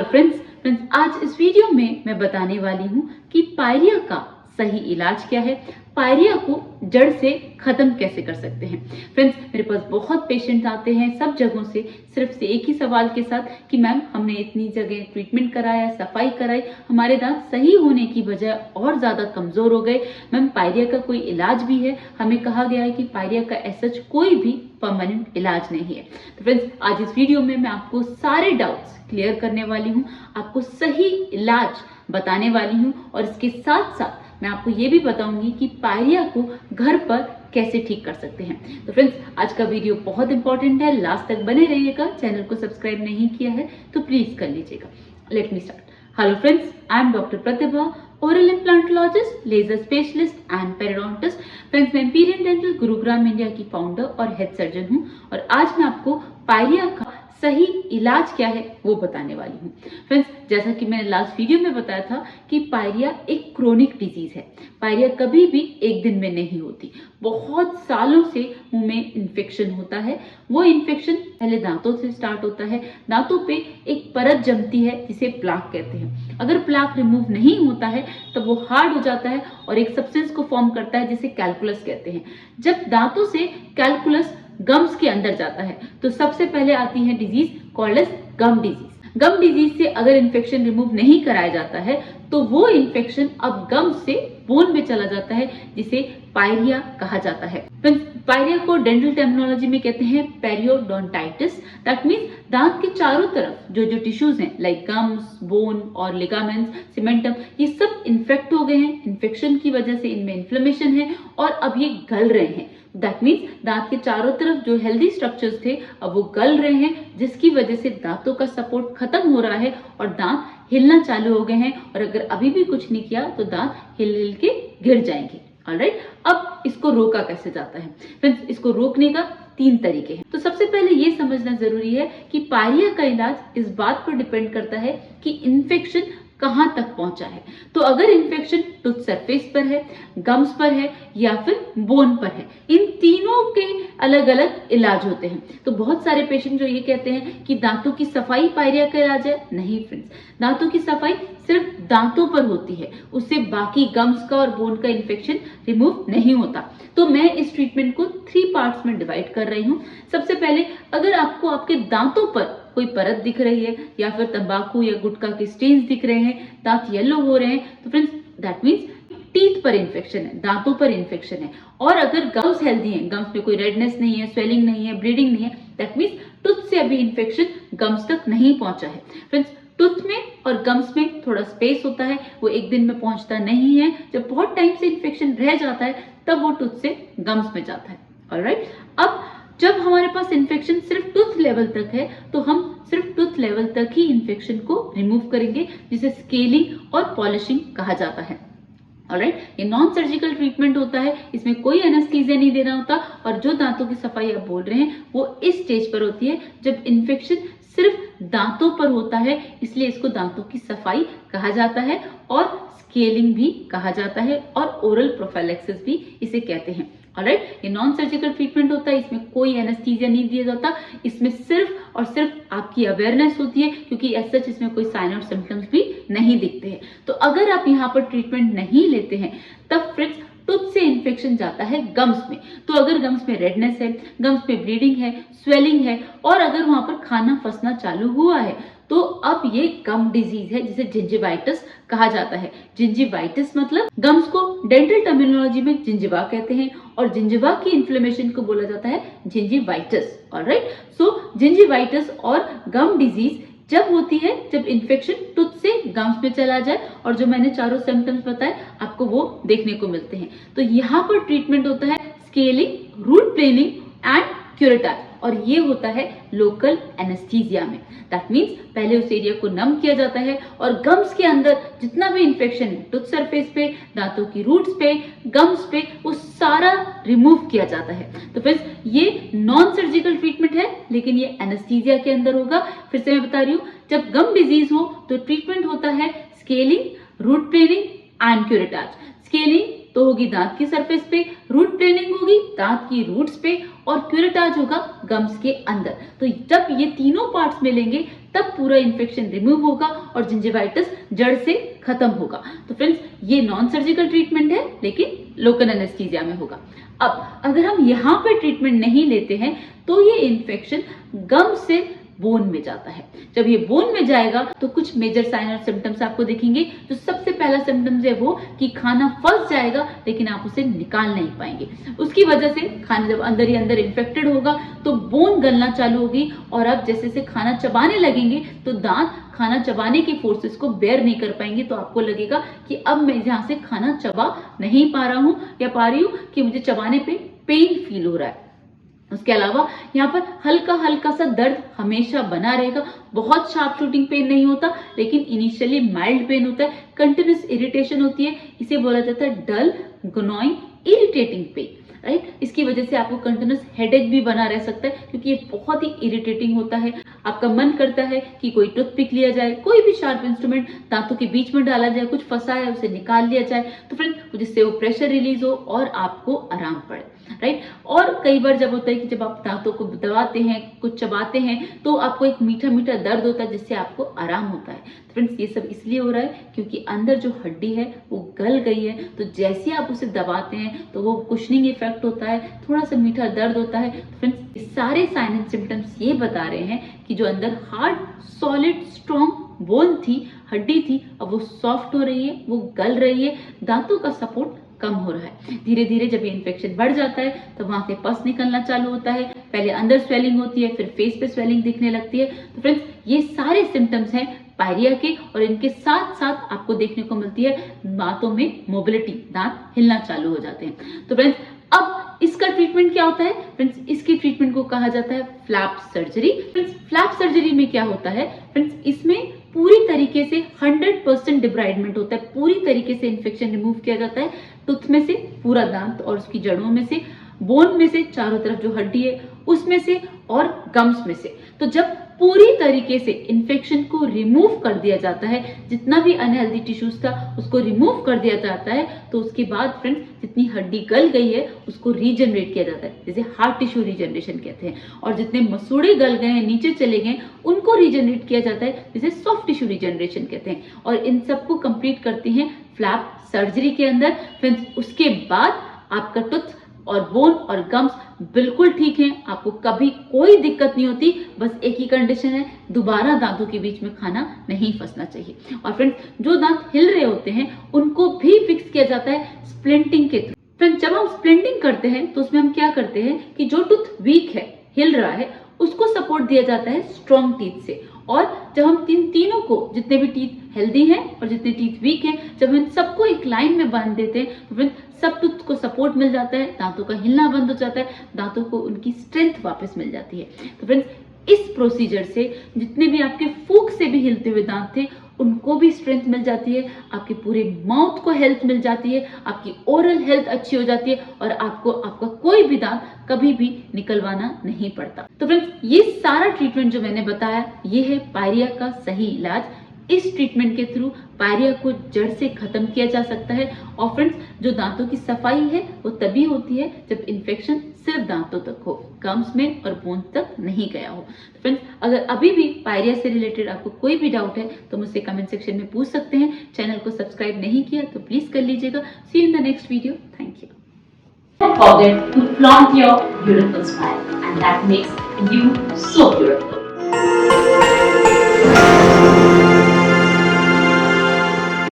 Friends आज इस video में मैं बताने वाली हूँ कि पायरिया का सही इलाज क्या है, पायरिया को जड़ से खत्म कैसे कर सकते हैं। फ्रेंड्स मेरे पास बहुत पेशेंट्स आते हैं सब जगहों से सिर्फ से एक ही सवाल के साथ कि मैम हमने इतनी जगह ट्रीटमेंट कराया, सफाई कराई, हमारे दांत सही होने की बजाय और ज़्यादा कमज़ोर हो गए। मैम पायरिया का कोई इलाज भी है? हमें कहा गया है कि पायरिया का ऐसा कोई भी परमानेंट इलाज नहीं है। तो फ्रेंड्स आज इस वीडियो में मैं आपको सारे डाउट्स क्लियर करने वाली हूँ, आपको सही इलाज बताने वाली हूँ और इसके साथ साथ मैं आपको ये भी बताऊंगी कि पायरिया को घर पर कैसे ठीक कर सकते हैं। तो फ्रेंड्स आज का वीडियो बहुत इंपॉर्टेंट है, लास्ट तक बने रहिएगा। चैनल को सब्सक्राइब नहीं किया है तो प्लीज कर लीजिएगा। Let me start. Hello friends, I am doctor Pratibha, oral implantologist, laser specialist and periodontist. Friends मैं इंपीरियल डेंटल गुरुग्राम इंडिया की फाउंडर और हेड सर्जन हूँ और आज मैं आपको पायरिया का सही इलाज क्या है वो बताने वाली हूँ। फ्रेंड्स जैसा कि मैंने लास्ट वीडियो में बताया था कि पायरिया एक क्रोनिक डिजीज है। पायरिया कभी भी एक दिन में नहीं होती, बहुत सालों से मुंह में इन्फेक्शन होता है। वो इन्फेक्शन पहले दांतों से स्टार्ट होता है, दांतों पे एक परत जमती है जिसे प्लाक कहते हैं। अगर प्लाक रिमूव नहीं होता है तब वो हार्ड हो जाता है और एक सब्सटेंस को फॉर्म करता है जिसे कैलकुलस कहते हैं। जब दांतों से कैलकुलस गम्स के अंदर जाता है तो सबसे पहले आती है डिजीज कॉल्ड एज गम डिजीज। गम डिजीज से अगर इन्फेक्शन रिमूव नहीं कराया जाता है तो वो इन्फेक्शन अब गम से बोन में चला जाता है जिसे पायरिया कहा जाता है। पायरिया को डेंटल टर्मिनोलॉजी में कहते हैं पेरियोडोंटाइटिस। दैट मींस दांत के चारों तरफ जो जो टिश्यूज हैं लाइक गम्स, बोन और लिगामेंट्स, सीमेंटम, ये सब इन्फेक्ट हो गए हैं। इन्फेक्शन की वजह से इनमें इन्फ्लेमेशन है और अब ये गल रहे हैं। दैट मीन्स दांत के चारों तरफ जो हेल्दी स्ट्रक्चर्स थे अब वो गल रहे हैं, जिसकी वजह से दांतों का सपोर्ट खत्म हो रहा है और दांत हिलना चालू हो गए हैं। और अगर अभी भी कुछ नहीं किया तो दांत हिल हिल के गिर जाएंगे। ऑलराइट, अब इसको रोका कैसे जाता है? फ्रेंड्स इसको रोकने का 3 तरीके हैं। तो सबसे पहले ये समझना जरूरी है कि पायरिया का इलाज इस बात पर डिपेंड करता है कि इन्फेक्शन कहां तक पहुंचा है। तो अगर इन्फेक्शन टूथ सरफेस पर है, गम्स पर है या फिर बोन पर है, इन तीनों के अलग अलग इलाज होते हैं। तो बहुत सारे पेशेंट जो ये कहते हैं कि दांतों की सफाई पायरिया का इलाज है, नहीं फ्रेंड्स, दांतों की सफाई सिर्फ दांतों पर होती है, उससे बाकी गम्स का और बोन का इन्फेक्शन रिमूव नहीं होता। तो मैं इस ट्रीटमेंट को 3 पार्ट्स में डिवाइड कर रही हूँ। सबसे पहले अगर आपको आपके दांतों पर कोई परत दिख रही है या फिर तंबाकू या गुटखा के स्टेन्स दिख रहे हैं, दांत येलो हो रहे हैं, तो फ्रेंड्स दैट मींस टीथ पर इन्फेक्शन है, दांतों पर इन्फेक्शन है। और अगर गम्स हेल्दी हैं, गम्स में कोई रेडनेस नहीं है, स्वेलिंग नहीं है, ब्लीडिंग नहीं है, दैट मींस टूथ से अभी इन्फेक्शन गम्स तक नहीं पहुंचा है। फ्रेंड्स टूथ में और गम्स में थोड़ा स्पेस होता है, वो एक दिन में पहुंचता नहीं है। जब बहुत टाइम से इन्फेक्शन रह जाता है तब वो टूथ से गम्स में जाता है। ऑलराइट, अब जब हमारे पास इन्फेक्शन सिर्फ टूथ लेवल तक है तो हम सिर्फ टूथ लेवल तक ही इन्फेक्शन को रिमूव करेंगे, जिसे स्केलिंग और पॉलिशिंग कहा जाता है। ऑलराइट, ये नॉन सर्जिकल ट्रीटमेंट होता है, इसमें कोई एनेस्थीसिया नहीं देना होता। और जो दांतों की सफाई आप बोल रहे हैं वो इस स्टेज पर होती है जब इन्फेक्शन सिर्फ दांतों पर होता है, इसलिए इसको दांतों की सफाई कहा जाता है और स्केलिंग भी कहा जाता है और ओरल प्रोफाइलैक्सिस भी इसे कहते हैं। ऑलराइट, ये नॉन सर्जिकल ट्रीटमेंट होता है, इसमें कोई एनेस्थीसिया नहीं दिया जाता, इसमें सिर्फ और सिर्फ आपकी अवेयरनेस होती है, क्योंकि एज सच इसमें कोई साइन और सिम्टम्स भी नहीं दिखते हैं। तो अगर आप यहाँ पर ट्रीटमेंट नहीं लेते हैं तब फ्रेंड्स टूथ से इन्फेक्शन जाता है गम्स में। तो अगर गम्स में रेडनेस है, गम्स में ब्लीडिंग है, स्वेलिंग है और अगर वहां पर खाना फंसना चालू हुआ है तो अब ये गम डिजीज है जिसे जिंजिवाइटिस कहा जाता है। जिंजिवाइटिस मतलब गम्स को डेंटल टर्मिनोलॉजी में जिंजिवा कहते हैं और जिंजिवा की इन्फ्लेमेशन को बोला जाता है जिंजिवाइटिस। ऑलराइट, सो जिंजिवाइटिस और गम डिजीज जब होती है जब इन्फेक्शन टूथ से गम्स में चला जाए और जो मैंने चारों सिम्टम्स बताए आपको वो देखने को मिलते हैं। तो यहाँ पर ट्रीटमेंट होता है scaling, root planing and curettage और ये होता है लोकल एनेस्थीसिया में। दैट मीन्स पहले उस एरिया को नम किया जाता है और गम्स के अंदर जितना भी इन्फेक्शन है टूथ सरफेस पे, दांतों की रूट्स पे, गम्स पे, वो सारा रिमूव किया जाता है। तो फ्रेंड्स ये नॉन सर्जिकल ट्रीटमेंट है लेकिन ये एनेस्थीसिया के अंदर होगा। फिर से मैं बता रही हूँ, जब गम डिजीज हो तो ट्रीटमेंट होता है scaling, root planing and curettage. Scaling तो होगी दांत की सरफेस पे, रूट प्लेनिंग होगी दांत की रूट्स पे और क्यूरेटाज होगा गम्स के अंदर। तो जब ये तीनों पार्ट्स मिलेंगे तब पूरा इन्फेक्शन रिमूव होगा और जिंजिवाइटिस जड़ से खत्म होगा। तो फ्रेंड्स, ये नॉन सर्जिकल ट्रीटमेंट है लेकिन लोकल एनेस्थीसिया में होगा। अब अगर हम यहाँ पे ट्रीटमेंट नहीं लेते हैं तो ये इन्फेक्शन गम से बोन में जाता है। जब ये बोन में जाएगा तो कुछ मेजर साइन और सिम्टम्स आपको दिखेंगे। तो सबसे पहला सिम्टम्स है वो कि खाना फंस जाएगा लेकिन आप उसे निकाल नहीं पाएंगे। उसकी वजह से खाना जब अंदर ही अंदर इन्फेक्टेड होगा तो बोन गलना चालू होगी और आप जैसे जैसे खाना चबाने लगेंगे तो दांत खाना चबाने के फोर्सेस को बेयर नहीं कर पाएंगे। तो आपको लगेगा कि अब मैं यहाँ से खाना चबा नहीं पा रहा हूँ या पा रही हूँ, कि मुझे चबाने पे पेन फील हो रहा है। उसके अलावा यहाँ पर हल्का हल्का सा दर्द हमेशा बना रहेगा। बहुत शार्प शूटिंग पेन नहीं होता लेकिन इनिशियली माइल्ड पेन होता है। कंटिन्यूस इरिटेशन होती है, इसे बोला जाता है डल ग्नॉइंग इरिटेटिंग पेन, राइट। इसकी वजह से आपको कंटिन्यूस हेडेक भी बना रह सकता है क्योंकि ये बहुत ही इरिटेटिंग होता है। आपका मन करता है कि कोई टूथपिक लिया जाए, कोई भी शार्प इंस्ट्रूमेंट दांतों के बीच में डाला जाए, कुछ फंसा है उसे निकाल लिया जाए तो फ्रेंड्स जिससे वो प्रेशर रिलीज हो और आपको आराम पड़े, राइट। और कई बार जब होता है कि जब आप दांतों को दबाते हैं, कुछ चबाते हैं तो आपको एक मीठा मीठा दर्द होता है जिससे आपको आराम होता है। तो फ्रेंड्स, ये सब इसलिए हो रहा है क्योंकि अंदर जो हड्डी है वो गल गई है। तो जैसे आप उसे दबाते हैं तो वो कुशनिंग इफेक्ट होता है, थोड़ा सा मीठा दर्द होता है। तो फ्रेंड्स, सारे साइन एंड सिम्टम्स ये बता रहे हैं कि जो अंदर हार्ड सॉलिड स्ट्रॉन्ग बोन थी, हड्डी थी, अब वो सॉफ्ट हो रही है, वो गल रही है, दांतों का सपोर्ट कम हो रहा है। धीरे धीरे जब ये इन्फेक्शन बढ़ जाता है तो वहां से पस निकलना चालू होता है। पहले अंदर स्वेलिंग होती है, फिर फेस पे स्वेलिंग दिखने लगती है। तो फ्रेंड्स, ये सारे सिम्टम्स हैं पायरिया के और इनके साथ साथ आपको देखने को मिलती है दांतों में मोबिलिटी, दांत हिलना चालू हो जाते हैं। तो फ्रेंड्स, अब इसका ट्रीटमेंट क्या होता है? फ्रेंड्स, इसकी ट्रीटमेंट को कहा जाता है flap surgery. Friends, flap surgery में क्या होता है? फ्रेंड्स, इसमें पूरी तरीके से 100% डिब्राइडमेंट होता है, पूरी तरीके से इन्फेक्शन रिमूव किया जाता है टूथ में से, पूरा दांत और उसकी जड़ों में से, बोन में से, चारों तरफ जो हड्डी है उसमें से और गम्स में से। तो जब पूरी तरीके से इन्फेक्शन को रिमूव कर दिया जाता है, जितना भी अनहेल्दी टिश्यूज था उसको रिमूव कर दिया जाता है, तो उसके बाद फ्रेंड्स जितनी हड्डी गल गई है उसको रीजनरेट किया जाता है, जैसे हार्ट टिश्यू रीजनरेशन कहते हैं। और जितने मसूड़े गल गए हैं, नीचे चले गए, उनको रीजनरेट किया जाता है, जिसे सॉफ्ट टिश्यू रीजनरेशन कहते हैं। और इन सबको कंप्लीट करते हैं फ्लैप सर्जरी के अंदर। फ्रेंड्स, उसके बाद आपका टूथ और बोन और गम्स बिल्कुल ठीक है, आपको कभी कोई दिक्कत नहीं होती। बस एक ही कंडीशन है, दोबारा दांतों के बीच में खाना नहीं फंसना चाहिए। और फ्रेंड्स, जो दांत हिल रहे होते हैं उनको भी फिक्स किया जाता है स्प्लिंटिंग के थ्रू। फ्रेंड्स, जब हम स्प्लिंटिंग करते हैं तो उसमें हम क्या करते हैं कि जो टूथ वीक है, हिल रहा है, उसको सपोर्ट दिया जाता है स्ट्रॉन्ग टीथ से। और जब हम तीनों को, जितने भी टीथ हेल्दी हैं और जितने टीथ वीक हैं, जब हम सबको एक लाइन में बांध देते हैं तो फिर सब टूथ को सपोर्ट मिल जाता है, दांतों का हिलना बंद हो जाता है, दांतों को उनकी स्ट्रेंथ वापस मिल जाती है। तो फ्रेंड्स, इस प्रोसीजर से जितने भी आपके फूक से भी हिलते हुए दांत थे उनको भी स्ट्रेंथ मिल जाती है, आपके पूरे माउथ को हेल्थ मिल जाती है, आपकी ओरल हेल्थ अच्छी हो जाती है और आपको आपका कोई भी दांत कभी भी निकलवाना नहीं पड़ता। तो फ्रेंड्स, ये सारा ट्रीटमेंट जो मैंने बताया ये है पायरिया का सही इलाज। इस ट्रीटमेंट के थ्रू पायरिया को जड़ से खत्म किया जा सकता है। और फ्रेंड्स, जो दांतों की सफाई है वो तभी होती है जब इन्फेक्शन सिर्फ दांतों तक हो, गम्स में और बोन तक नहीं गया हो। तो फ्रेंड्स, अगर अभी भी पायरिया से रिलेटेड आपको कोई भी डाउट है तो मुझसे कमेंट सेक्शन में पूछ सकते हैं। चैनल को सब्सक्राइब नहीं किया तो प्लीज कर लीजिएगा। See you in the next video. Thank you. Don't forget to flaunt your beautiful smile, and that makes you so beautiful.